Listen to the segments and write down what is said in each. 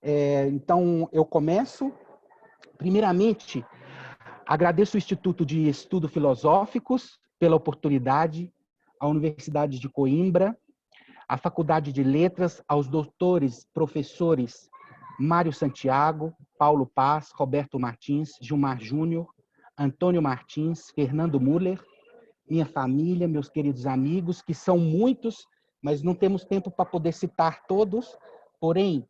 Então, eu começo. Primeiramente, agradeço o Instituto de Estudos Filosóficos pela oportunidade, a Universidade de Coimbra, a Faculdade de Letras, aos doutores, professores Mário Santiago, Paulo Paz, Roberto Martins, Gilmar Júnior, Antônio Martins, Fernando Müller, minha família, meus queridos amigos, que são muitos, mas não temos tempo para poder citar todos. Porém,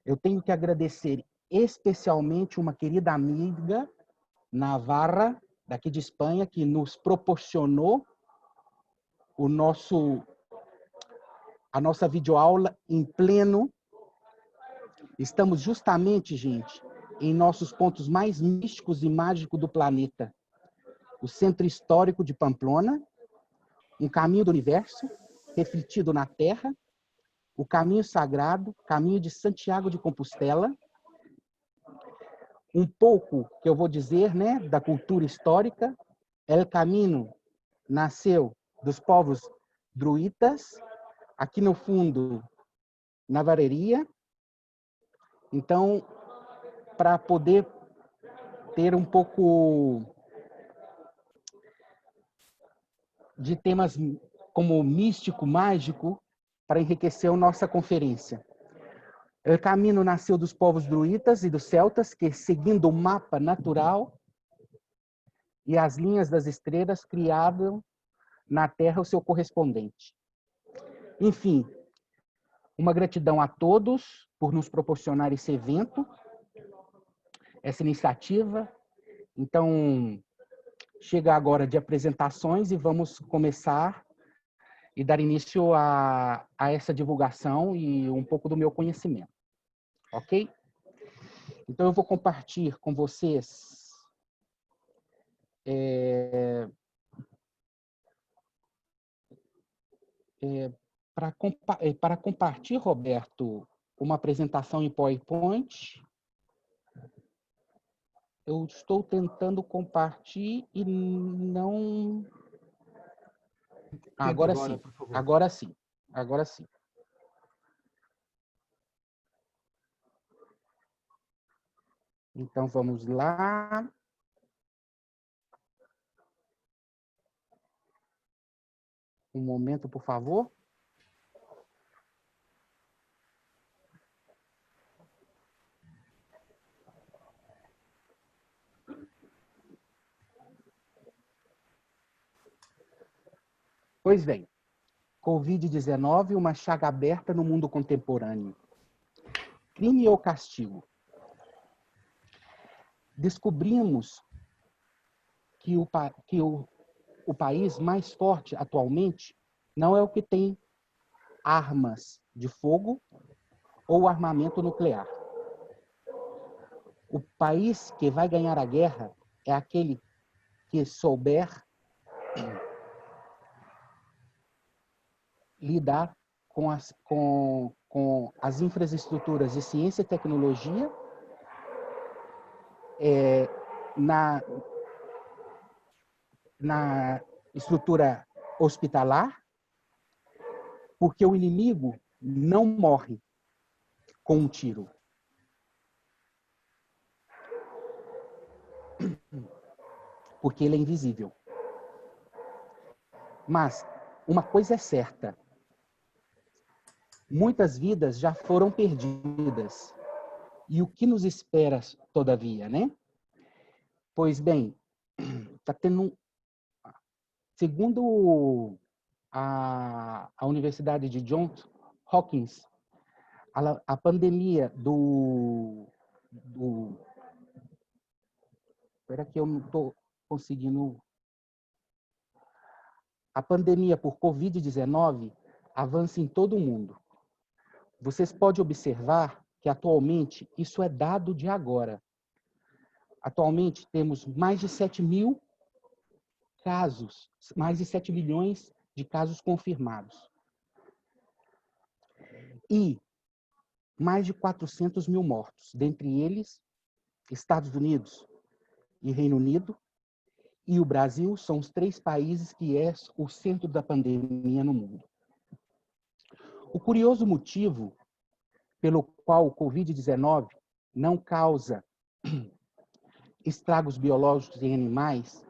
eu tenho que agradecer especialmente uma querida amiga, Navarra, daqui de Espanha, que nos proporcionou a nossa videoaula em pleno. Estamos justamente, gente, em nossos pontos mais místicos e mágicos do planeta. O Centro Histórico de Pamplona, um caminho do universo, refletido na Terra, o caminho sagrado, caminho de Santiago de Compostela. Um pouco, que eu vou dizer, né, da cultura histórica. El Camino nasceu dos povos druitas, aqui no fundo, Navarreria. Então, para poder ter um pouco de temas como místico, mágico, para enriquecer a nossa conferência. O Camino nasceu dos povos druitas e dos celtas, que, seguindo o mapa natural e as linhas das estrelas, criaram na Terra o seu correspondente. Enfim, uma gratidão a todos por nos proporcionar esse evento, essa iniciativa. Então, chega agora de apresentações e vamos começar e dar início a essa divulgação e um pouco do meu conhecimento. Ok? Então, eu vou compartilhar com vocês para compartilhar, Roberto, uma apresentação em PowerPoint. Eu estou tentando compartilhar e não... Agora sim, por favor. agora sim, agora sim. Então, vamos lá. Um momento, por favor. Pois bem, Covid-19, uma chaga aberta no mundo contemporâneo. Crime ou castigo? Descobrimos que o país mais forte atualmente não é o que tem armas de fogo ou armamento nuclear. O país que vai ganhar a guerra é aquele que souber lidar com as infraestruturas de ciência e tecnologia na estrutura hospitalar, porque o inimigo não morre com um tiro. Porque ele é invisível. Mas uma coisa é certa. Muitas vidas já foram perdidas. E o que nos espera, todavia, né? Pois bem, está tendo segundo a Universidade de Johns Hopkins, a pandemia espera que eu não estou conseguindo. A pandemia por Covid-19 avança em todo o mundo. Vocês podem observar que atualmente isso é dado de agora. Atualmente temos mais de 7 mil casos, mais de 7 milhões de casos confirmados. E mais de 400 mil mortos, dentre eles Estados Unidos e Reino Unido, e o Brasil são os 3 países que é o centro da pandemia no mundo. O curioso motivo pelo qual o Covid-19 não causa estragos biológicos em animais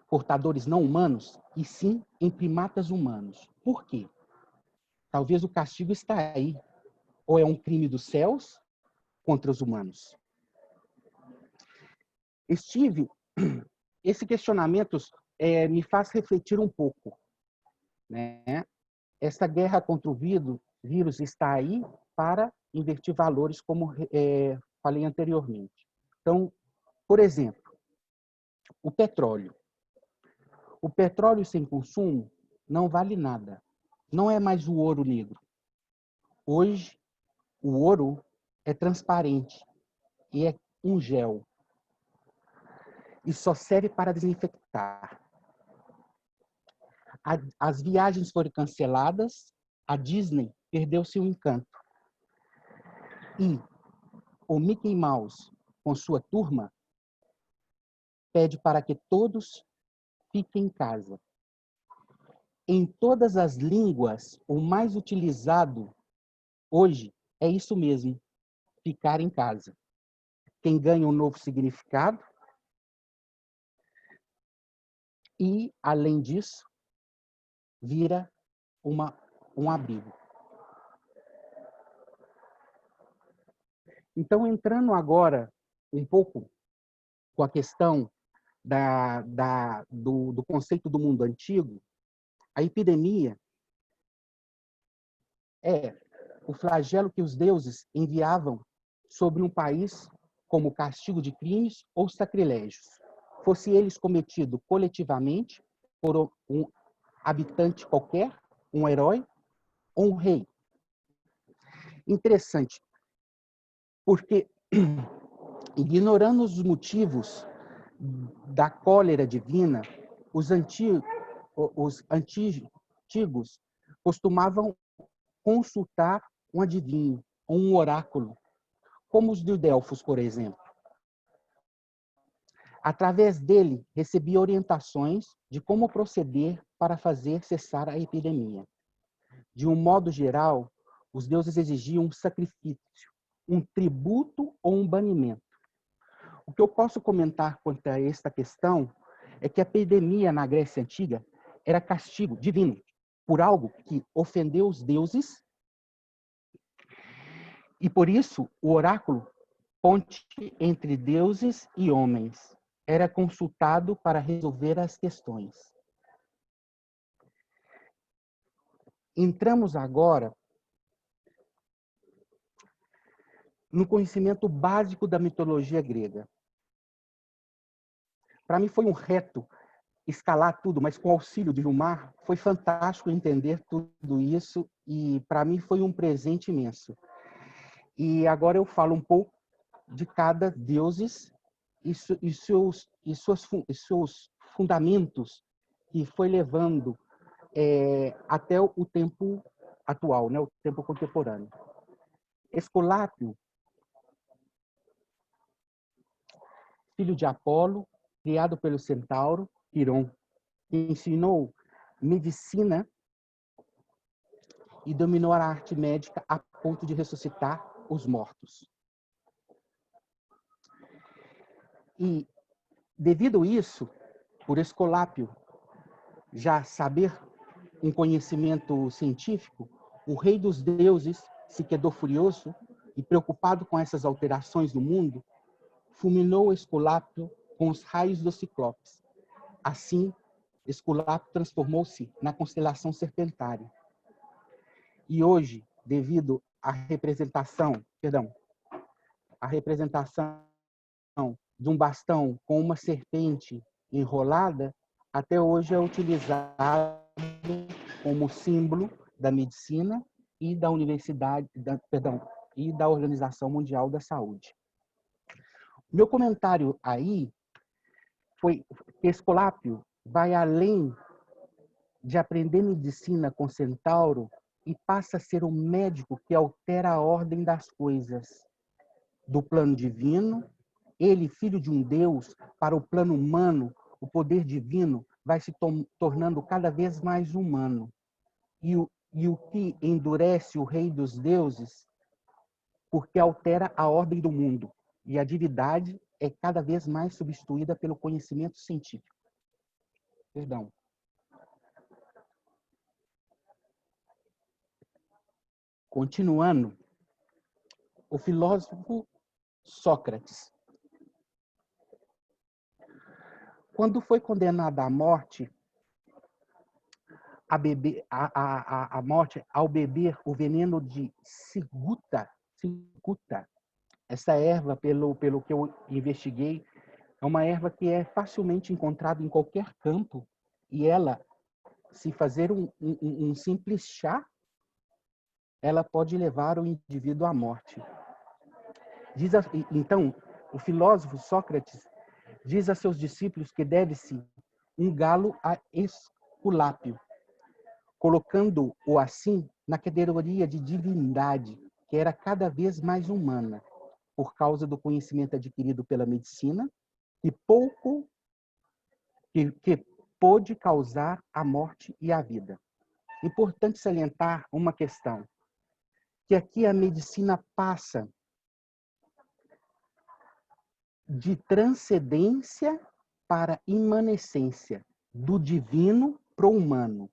portadores não humanos, e sim em primatas humanos. Por quê? Talvez o castigo está aí, ou é um crime dos céus contra os humanos. Esse questionamento me faz refletir um pouco, né? Essa guerra contra o vírus está aí para invertir valores, como falei anteriormente. Então, por exemplo, o petróleo. O petróleo sem consumo não vale nada. Não é mais o ouro negro. Hoje, o ouro é transparente e é um gel. E só serve para desinfectar. As viagens foram canceladas, a Disney perdeu seu encanto. E o Mickey Mouse, com sua turma, pede para que todos fiquem em casa. Em todas as línguas, o mais utilizado hoje é isso mesmo, ficar em casa. Quem ganha um novo significado e, além disso, vira um abrigo. Então, entrando agora um pouco com a questão do conceito do mundo antigo, a epidemia é o flagelo que os deuses enviavam sobre um país como castigo de crimes ou sacrilégios, fosse eles cometido coletivamente por um habitante qualquer, um herói ou um rei. Interessante, porque ignorando os motivos da cólera divina, os antigos costumavam consultar um adivinho, um oráculo, como os de Delfos, por exemplo. Através dele, recebia orientações de como proceder para fazer cessar a epidemia. De um modo geral, os deuses exigiam um sacrifício, um tributo ou um banimento. O que eu posso comentar quanto a esta questão é que a epidemia na Grécia Antiga era castigo divino por algo que ofendeu os deuses, e por isso o oráculo, ponte entre deuses e homens, era consultado para resolver as questões. Entramos agora no conhecimento básico da mitologia grega. Para mim foi um reto escalar tudo, mas com o auxílio de Gilmar, foi fantástico entender tudo isso e para mim foi um presente imenso. E agora eu falo um pouco de cada deuses e seus fundamentos que foi levando até o tempo atual, né, o tempo contemporâneo. Esculápio, filho de Apolo, criado pelo centauro Quiron, que ensinou medicina e dominou a arte médica a ponto de ressuscitar os mortos. E, devido a isso, por Esculápio já saber um conhecimento científico, o rei dos deuses se quedou furioso e, preocupado com essas alterações no mundo, fulminou Esculápio com os raios dos ciclopes. Assim, Esculápio transformou-se na constelação serpentária. E hoje, devido à representação de um bastão com uma serpente enrolada, até hoje é utilizado como símbolo da medicina e da e da Organização Mundial da Saúde. Meu comentário aí foi que Esculápio vai além de aprender medicina com centauro e passa a ser um médico que altera a ordem das coisas. Do plano divino, ele, filho de um Deus, para o plano humano, o poder divino vai se tornando cada vez mais humano. E o que endurece o rei dos deuses porque altera a ordem do mundo e a divindade é cada vez mais substituída pelo conhecimento científico. Perdão. Continuando, o filósofo Sócrates, quando foi condenado à morte, a morte ao beber o veneno de cicuta, essa erva, pelo que eu investiguei, é uma erva que é facilmente encontrada em qualquer campo e ela, se fazer um simples chá, ela pode levar o indivíduo à morte. Então, o filósofo Sócrates diz a seus discípulos que deve-se um galo a Esculápio, colocando-o assim na categoria de divindade, que era cada vez mais humana, por causa do conhecimento adquirido pela medicina, que pôde causar a morte e a vida. Importante salientar uma questão, que aqui a medicina passa de transcendência para imanência, do divino para o humano.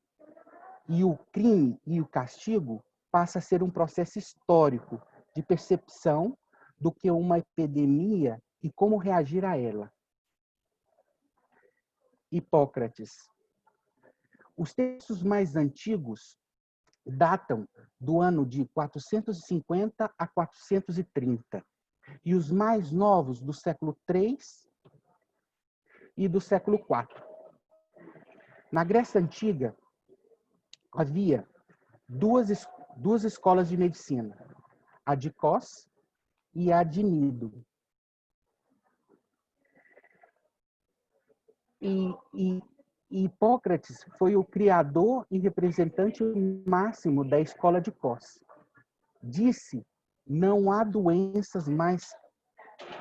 E o crime e o castigo passa a ser um processo histórico de percepção do que uma epidemia e como reagir a ela. Hipócrates. Os textos mais antigos datam do ano de 450 a 430, e os mais novos do século III e do século IV. Na Grécia Antiga, havia duas escolas de medicina, a de Cos e a de Nido. E Hipócrates foi o criador e representante máximo da escola de Cos. Disse: não há doenças mais,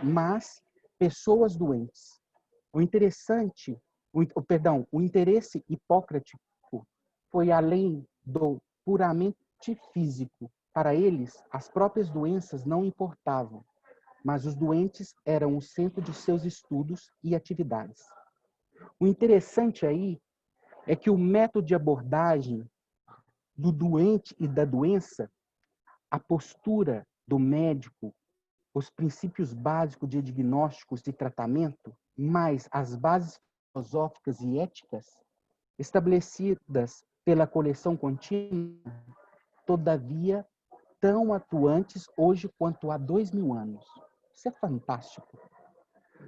mas pessoas doentes. O interesse hipócratico foi além do puramente físico. Para eles, as próprias doenças não importavam, mas os doentes eram o centro de seus estudos e atividades. O interessante aí é que o método de abordagem do doente e da doença, a postura do médico, os princípios básicos de diagnósticos e tratamento, mais as bases filosóficas e éticas estabelecidas pela coleção contínua, todavia tão atuantes hoje quanto há 2000 anos. Isso é fantástico.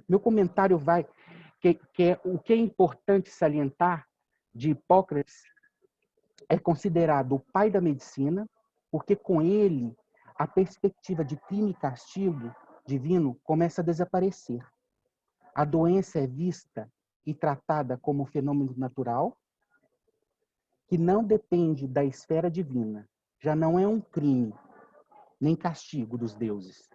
Meu comentário vai o que é importante salientar de Hipócrates é considerado o pai da medicina, porque com ele a perspectiva de crime e castigo divino começa a desaparecer. A doença é vista e tratada como um fenômeno natural que não depende da esfera divina. Já não é um crime, nem castigo dos deuses.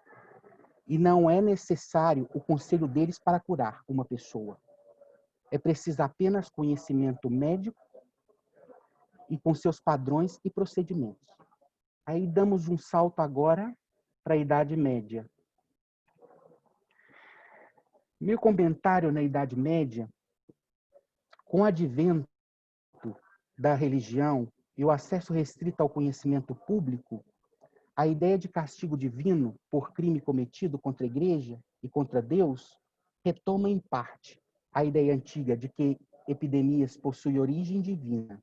E não é necessário o conselho deles para curar uma pessoa. É preciso apenas conhecimento médico e com seus padrões e procedimentos. Aí damos um salto agora para a Idade Média. Meu comentário na Idade Média, com o advento da religião e o acesso restrito ao conhecimento público, a ideia de castigo divino por crime cometido contra a Igreja e contra Deus retoma em parte a ideia antiga de que epidemias possuem origem divina.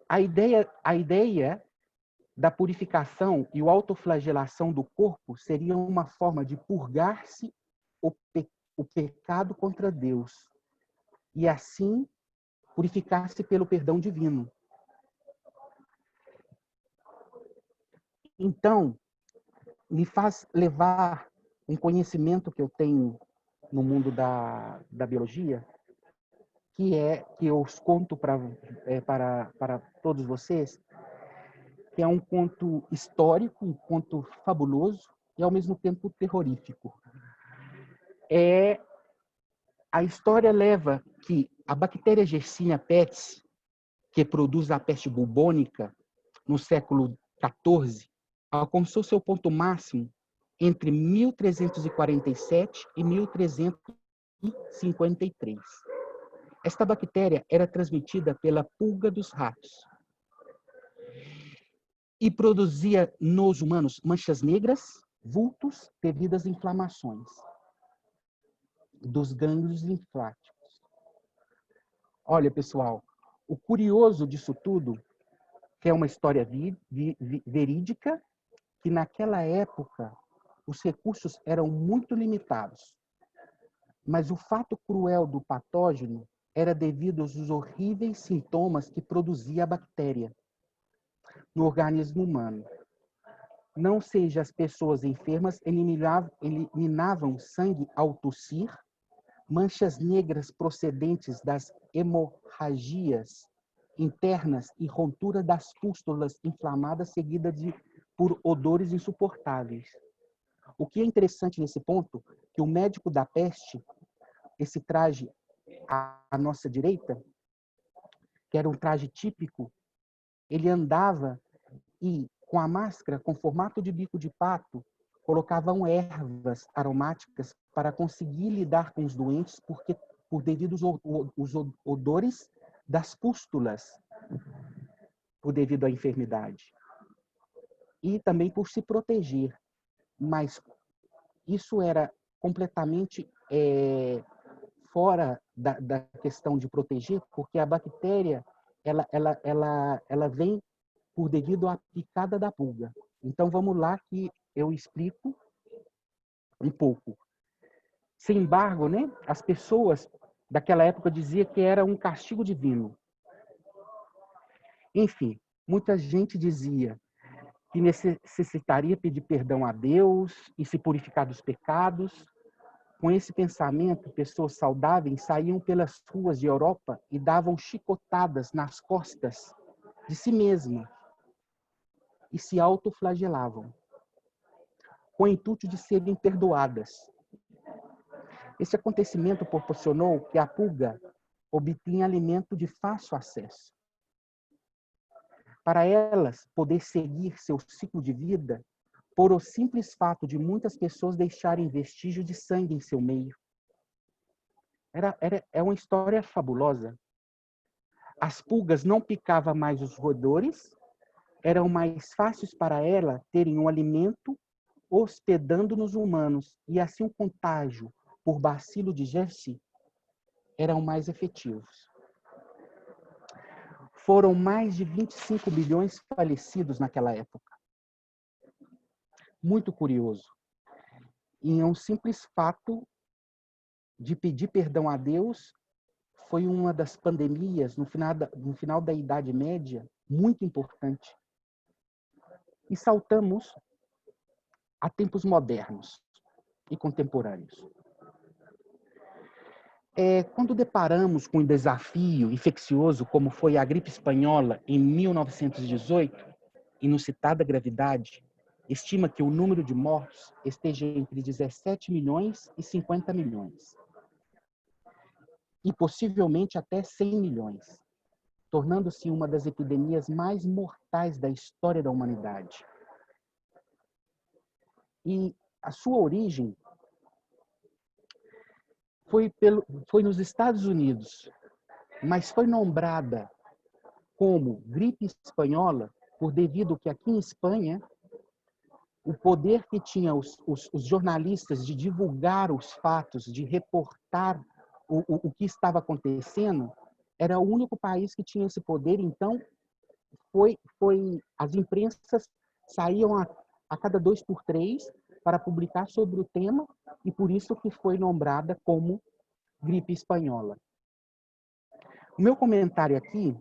A ideia da purificação e a autoflagelação do corpo seria uma forma de purgar-se o pecado contra Deus e assim purificar-se pelo perdão divino. Então, me faz levar um conhecimento que eu tenho no mundo da biologia, que eu os conto para todos vocês, que é um conto histórico, um conto fabuloso e, ao mesmo tempo, terrorífico. A história leva que a bactéria Yersinia pestis, que produz a peste bubônica no século alcançou seu ponto máximo entre 1347 e 1353. Esta bactéria era transmitida pela pulga dos ratos e produzia nos humanos manchas negras, vultos, devidas a inflamações dos gânglios linfáticos. Olha, pessoal, o curioso disso tudo, que é uma história verídica, que naquela época os recursos eram muito limitados. Mas o fato cruel do patógeno era devido aos horríveis sintomas que produzia a bactéria no organismo humano. Não seja as pessoas enfermas eliminavam sangue ao tossir, manchas negras procedentes das hemorragias internas e ruptura das pústulas inflamadas seguida por odores insuportáveis. O que é interessante nesse ponto, que o médico da peste, esse traje à nossa direita, que era um traje típico, ele andava e, com a máscara, com formato de bico de pato, colocavam ervas aromáticas para conseguir lidar com os doentes, porque por devido aos odores das pústulas, por devido à enfermidade. E também por se proteger. Mas isso era completamente fora da questão de proteger, porque a bactéria ela vem por devido à picada da pulga. Então vamos lá que eu explico um pouco. Sem embargo, né, as pessoas daquela época diziam que era um castigo divino. Enfim, muita gente dizia que necessitaria pedir perdão a Deus e se purificar dos pecados. Com esse pensamento, pessoas saudáveis saíam pelas ruas de Europa e davam chicotadas nas costas de si mesmas e se autoflagelavam, com o intuito de serem perdoadas. Esse acontecimento proporcionou que a pulga obtinha alimento de fácil acesso. Para elas poder seguir seu ciclo de vida, por o simples fato de muitas pessoas deixarem vestígio de sangue em seu meio. É uma história fabulosa. As pulgas não picavam mais os roedores, eram mais fáceis para ela terem um alimento hospedando nos humanos, e assim o contágio por bacilo de Jersey eram mais efetivos. Foram mais de 25 milhões falecidos naquela época. Muito curioso. E um simples fato de pedir perdão a Deus foi uma das pandemias no final da Idade Média muito importante. E saltamos a tempos modernos e contemporâneos. Quando deparamos com um desafio infeccioso como foi a gripe espanhola em 1918, inusitada gravidade, estima que o número de mortos esteja entre 17 milhões e 50 milhões. E possivelmente até 100 milhões, tornando-se uma das epidemias mais mortais da história da humanidade. E a sua origem foi nos Estados Unidos, mas foi nombrada como gripe espanhola por devido que aqui em Espanha o poder que tinham os jornalistas de divulgar os fatos, de reportar o que estava acontecendo, era o único país que tinha esse poder. Então as imprensas saíam a cada 2 por 3 para publicar sobre o tema, e por isso que foi nombrada como gripe espanhola. O meu comentário aqui,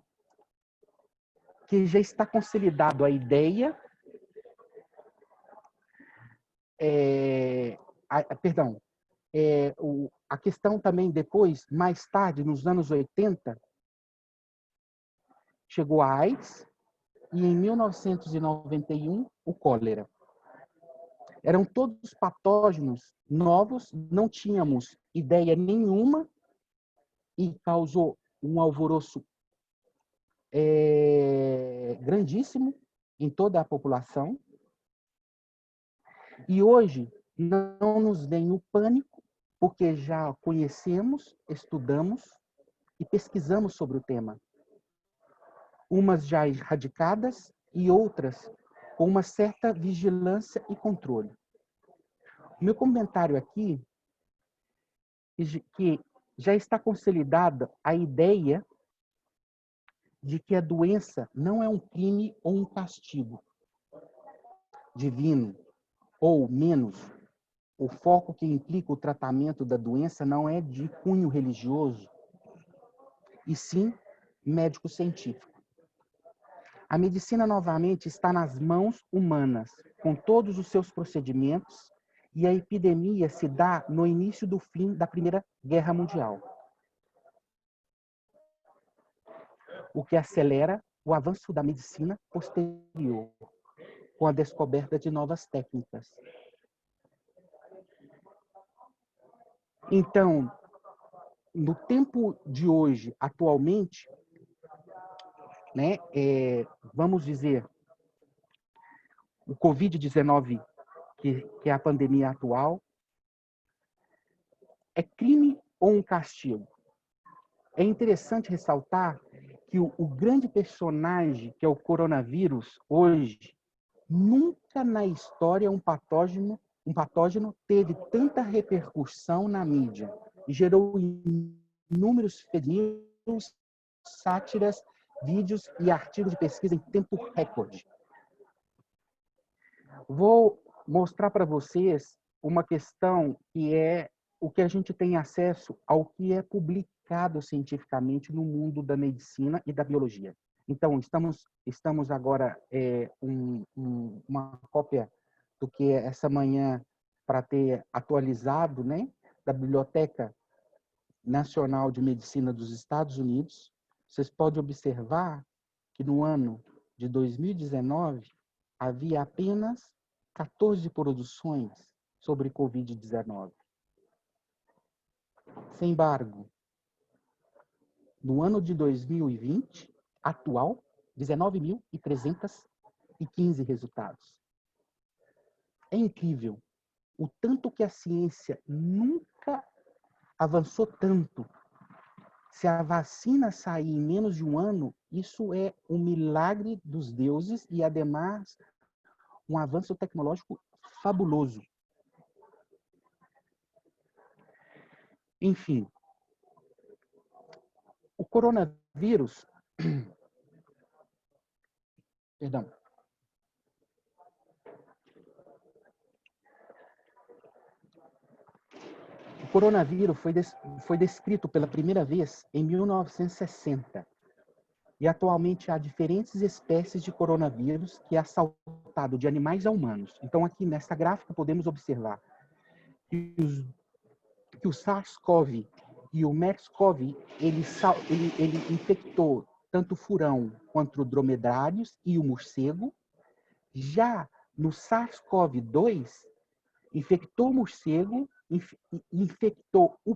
que já está consolidado a ideia, a questão também depois, mais tarde, nos anos 80, chegou a AIDS e em 1991 o cólera. Eram todos patógenos novos, não tínhamos ideia nenhuma e causou um alvoroço grandíssimo em toda a população. E hoje não nos vem o pânico, porque já conhecemos, estudamos e pesquisamos sobre o tema. Umas já erradicadas e outras com uma certa vigilância e controle. O meu comentário aqui é que já está consolidada a ideia de que a doença não é um crime ou um castigo divino, ou menos, o foco que implica o tratamento da doença não é de cunho religioso, e sim médico-científico. A medicina, novamente, está nas mãos humanas, com todos os seus procedimentos, e a epidemia se dá no início do fim da Primeira Guerra Mundial, o que acelera o avanço da medicina posterior, com a descoberta de novas técnicas. Então, no tempo de hoje, atualmente, né, vamos dizer, o Covid-19, que é a pandemia atual, é crime ou um castigo? É interessante ressaltar que o grande personagem, que é o coronavírus, hoje, nunca na história um patógeno teve tanta repercussão na mídia e gerou inúmeros fake news, sátiras, vídeos e artigos de pesquisa em tempo recorde. Vou mostrar para vocês uma questão que é o que a gente tem acesso ao que é publicado cientificamente no mundo da medicina e da biologia. Então, estamos agora uma cópia do que é essa manhã para ter atualizado, né, da Biblioteca Nacional de Medicina dos Estados Unidos. Vocês podem observar que no ano de 2019 havia apenas 14 produções sobre Covid-19. Sem embargo, no ano de 2020, atual, 19.315 resultados. É incrível o tanto que a ciência nunca avançou tanto. Se a vacina sair em menos de um ano, isso é um milagre dos deuses e, ademais, um avanço tecnológico fabuloso. Enfim, o coronavírus, perdão, o coronavírus foi descrito pela primeira vez em 1960. E atualmente há diferentes espécies de coronavírus que é saltado de animais a humanos. Então, aqui nessa gráfica podemos observar que o SARS-CoV e o MERS-CoV, ele infectou tanto o furão quanto dromedários e o morcego. Já no SARS-CoV-2, infectou o morcego, infectou o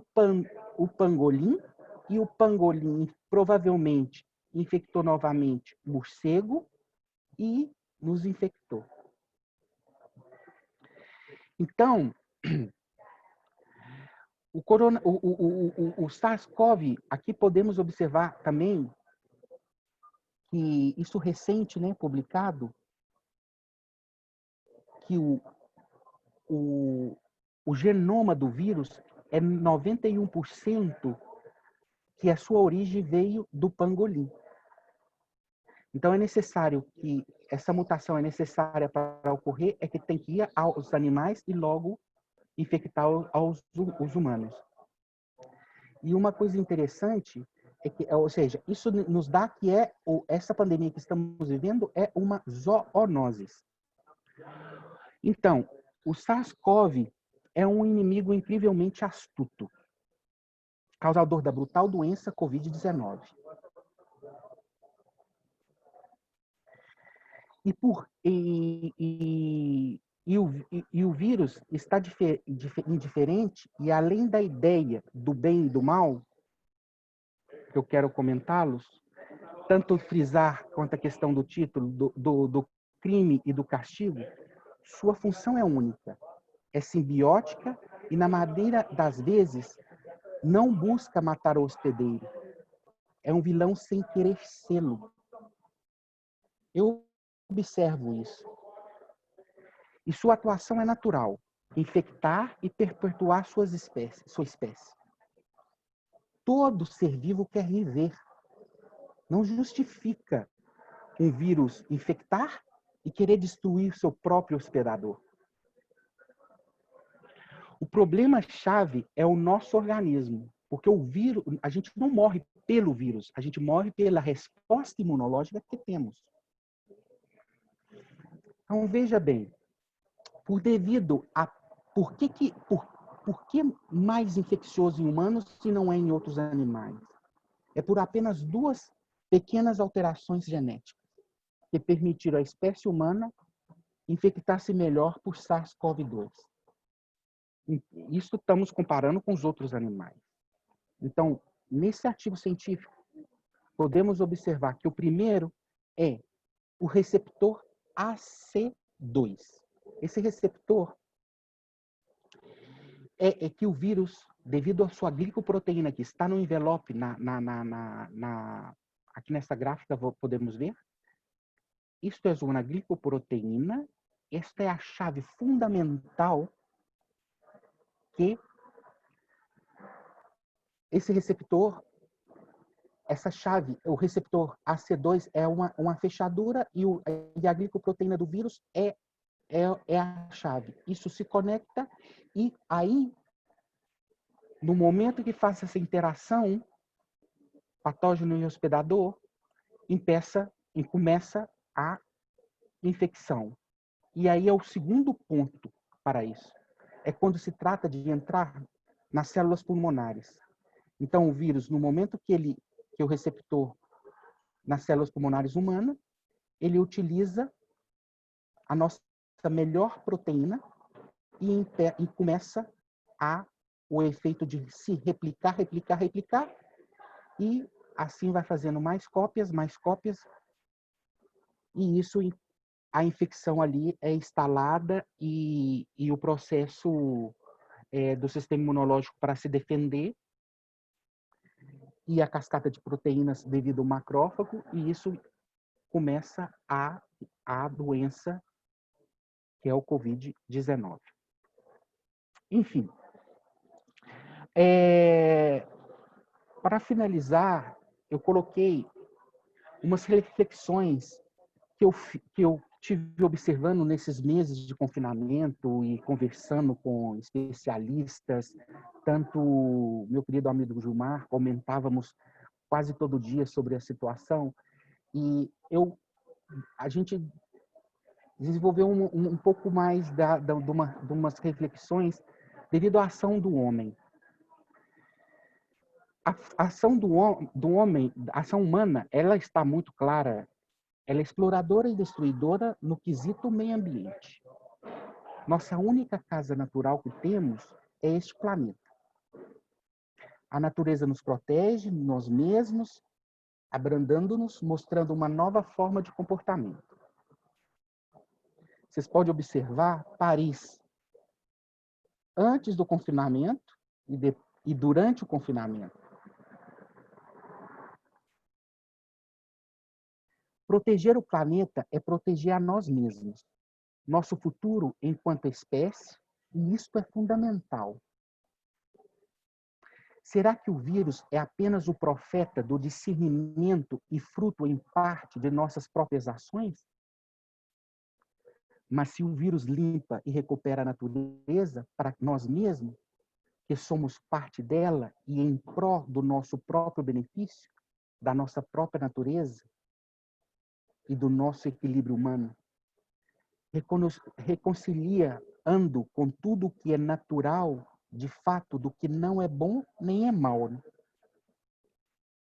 pangolim, e o pangolim provavelmente infectou novamente o morcego e nos infectou. Então, o SARS-CoV, aqui podemos observar também que isso recente, né, publicado, que o genoma do vírus é 91% que a sua origem veio do pangolim. Então, é necessário que essa mutação é necessária para ocorrer, é que tem que ir aos animais e logo infectar os humanos. E uma coisa interessante é que, ou seja, isso nos dá que essa pandemia que estamos vivendo é uma zoonose. Então, o SARS-CoV é um inimigo incrivelmente astuto, causador da brutal doença Covid-19. E o vírus está indiferente, e além da ideia do bem e do mal, que eu quero comentá-los, tanto frisar quanto a questão do título do crime e do castigo, sua função é única, é simbiótica e, na maioria das vezes, não busca matar o hospedeiro. É um vilão sem querer sê-lo. Eu observo isso. E sua atuação é natural, infectar e perpetuar sua espécie. Todo ser vivo quer viver. Não justifica um vírus infectar e querer destruir seu próprio hospedador. O problema-chave é o nosso organismo, porque o vírus, a gente não morre pelo vírus, a gente morre pela resposta imunológica que temos. Então, veja bem, por que mais infeccioso em humanos se não é em outros animais? É por apenas 2 pequenas alterações genéticas que permitiram à espécie humana infectar-se melhor por SARS-CoV-2. Isso estamos comparando com os outros animais. Então, nesse artigo científico, podemos observar que o primeiro é o receptor AC2. Esse receptor é que o vírus, devido à sua glicoproteína que está no envelope, aqui nessa gráfica podemos ver, isto é uma glicoproteína, esta é a chave fundamental que esse receptor, essa chave, o receptor AC2 é uma fechadura e a glicoproteína do vírus é a chave. Isso se conecta e aí, no momento que faz essa interação, patógeno e hospedador, começa a infecção. E aí é o segundo ponto para isso. É quando se trata de entrar nas células pulmonares. Então, o vírus, no momento que o receptor nas células pulmonares humanas, ele utiliza a nossa melhor proteína e começa o efeito de se replicar, e assim vai fazendo mais cópias, e isso, a infecção ali é instalada e o processo do sistema imunológico para se defender e a cascata de proteínas devido ao macrófago, e isso começa a doença que é o Covid-19. Enfim, para finalizar, eu coloquei umas reflexões que eu tive observando nesses meses de confinamento e conversando com especialistas, tanto meu querido amigo Gilmar, comentávamos quase todo dia sobre a situação, e a gente desenvolveu um pouco mais de umas reflexões devido à ação do homem. A ação do homem, a ação humana, ela está muito clara. Ela é exploradora e destruidora no quesito meio ambiente. Nossa única casa natural que temos é este planeta. A natureza nos protege, nós mesmos, abrandando-nos, mostrando uma nova forma de comportamento. Vocês podem observar Paris antes do confinamento e durante o confinamento. Proteger o planeta é proteger a nós mesmos, nosso futuro enquanto espécie, e isto é fundamental. Será que o vírus é apenas o profeta do discernimento e fruto, em parte, de nossas próprias ações? Mas se o vírus limpa e recupera a natureza para nós mesmos, que somos parte dela e em pró do nosso próprio benefício, da nossa própria natureza e do nosso equilíbrio humano, reconciliando com tudo o que é natural, de fato, do que não é bom nem é mal, né?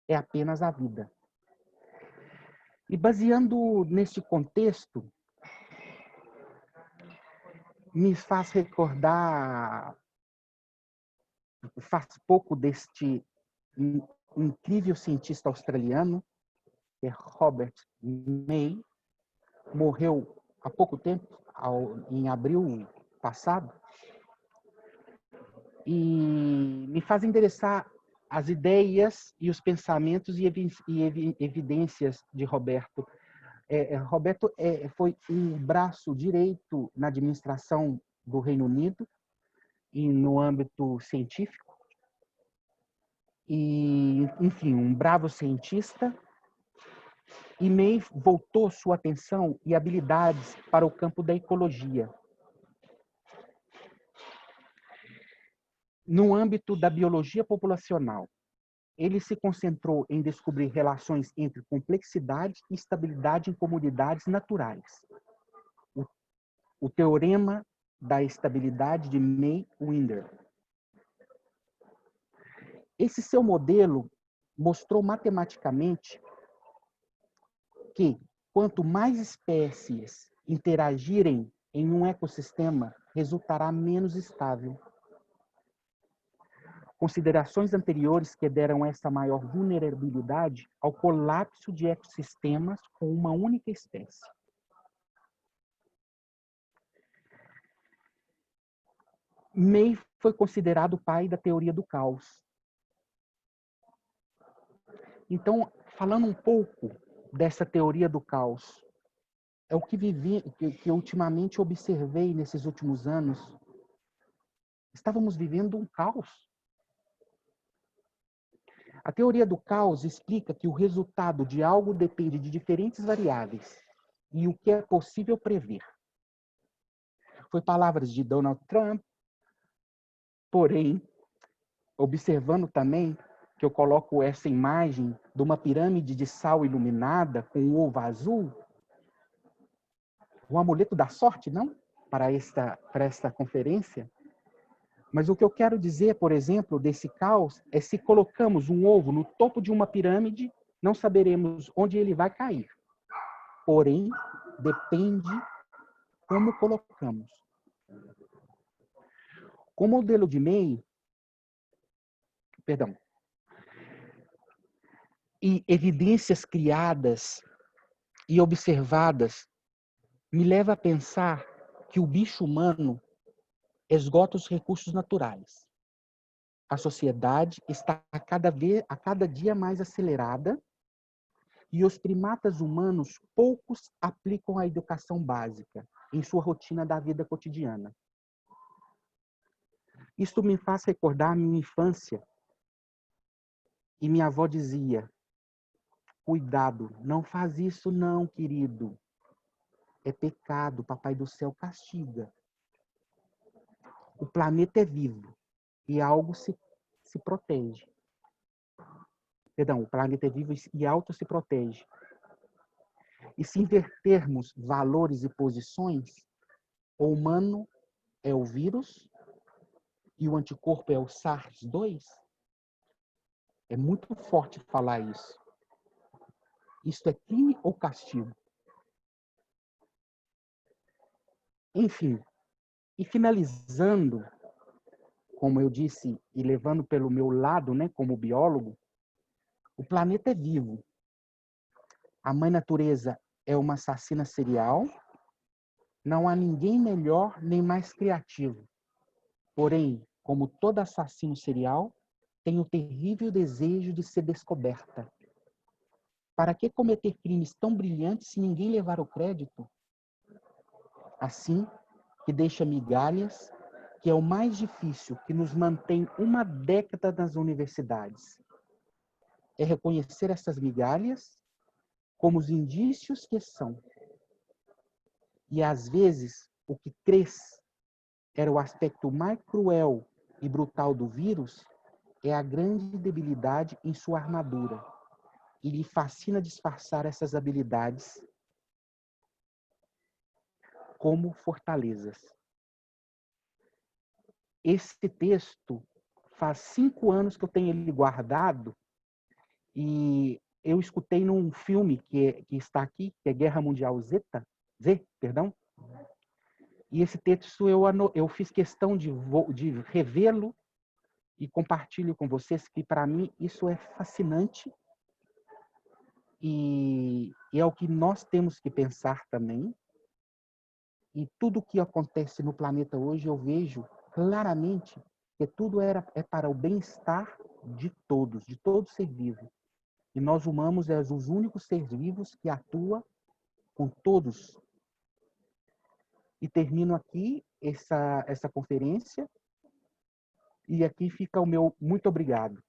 É apenas a vida. E baseando neste contexto, me faz recordar, faz pouco deste incrível cientista australiano, que é Robert May, morreu há pouco tempo, em abril passado, e me faz endereçar as ideias e os pensamentos e evidências de Roberto. Roberto foi um braço direito na administração do Reino Unido e no âmbito científico, e, enfim, um bravo cientista. E May voltou sua atenção e habilidades para o campo da ecologia. No âmbito da biologia populacional, ele se concentrou em descobrir relações entre complexidade e estabilidade em comunidades naturais. O teorema da estabilidade de May-Winder. Esse seu modelo mostrou matematicamente que, quanto mais espécies interagirem em um ecossistema, resultará menos estável. Considerações anteriores que deram essa maior vulnerabilidade ao colapso de ecossistemas com uma única espécie. May foi considerado o pai da teoria do caos. Então, falando um pouco dessa teoria do caos, é o que que ultimamente observei nesses últimos anos. Estávamos vivendo um caos. A teoria do caos explica que o resultado de algo depende de diferentes variáveis e o que é possível prever. Foi palavras de Donald Trump, porém, observando também que eu coloco essa imagem de uma pirâmide de sal iluminada com um ovo azul, o amuleto da sorte, não? Para esta conferência. Mas o que eu quero dizer, por exemplo, desse caos, é se colocamos um ovo no topo de uma pirâmide, não saberemos onde ele vai cair. Porém, depende como colocamos. Com o modelo de May, e evidências criadas e observadas, me leva a pensar que o bicho humano esgota os recursos naturais. A sociedade está a cada dia mais acelerada e os primatas humanos poucos aplicam a educação básica em sua rotina da vida cotidiana. Isto me faz recordar a minha infância. E minha avó dizia: cuidado, não faz isso não, querido. É pecado, papai do céu castiga. O planeta é vivo e algo se protege. Perdão, o planeta é vivo e auto se protege. E se invertermos valores e posições, o humano é o vírus e o anticorpo é o SARS-2, é muito forte falar isso. Isto é crime ou castigo? Enfim, e finalizando, como eu disse, e levando pelo meu lado, né, como biólogo, o planeta é vivo. A mãe natureza é uma assassina serial. Não há ninguém melhor nem mais criativo. Porém, como todo assassino serial, tem o terrível desejo de ser descoberta. Para que cometer crimes tão brilhantes se ninguém levar o crédito? Assim, que deixa migalhas, que é o mais difícil, que nos mantém uma década nas universidades. É reconhecer essas migalhas como os indícios que são. E, às vezes, o que cresce era o aspecto mais cruel e brutal do vírus, é a grande debilidade em sua armadura. E lhe fascina disfarçar essas habilidades como fortalezas. Esse texto faz 5 anos que eu tenho ele guardado e eu escutei num filme que está aqui, que é Guerra Mundial Z, perdão. E esse texto eu fiz questão de revê-lo e compartilho com vocês que, para mim, isso é fascinante e é o que nós temos que pensar também. E tudo que acontece no planeta hoje, eu vejo claramente que tudo é para o bem-estar de todo ser vivo. E nós humanos é os únicos seres vivos que atua com todos. E termino aqui essa conferência. E aqui fica o meu muito obrigado.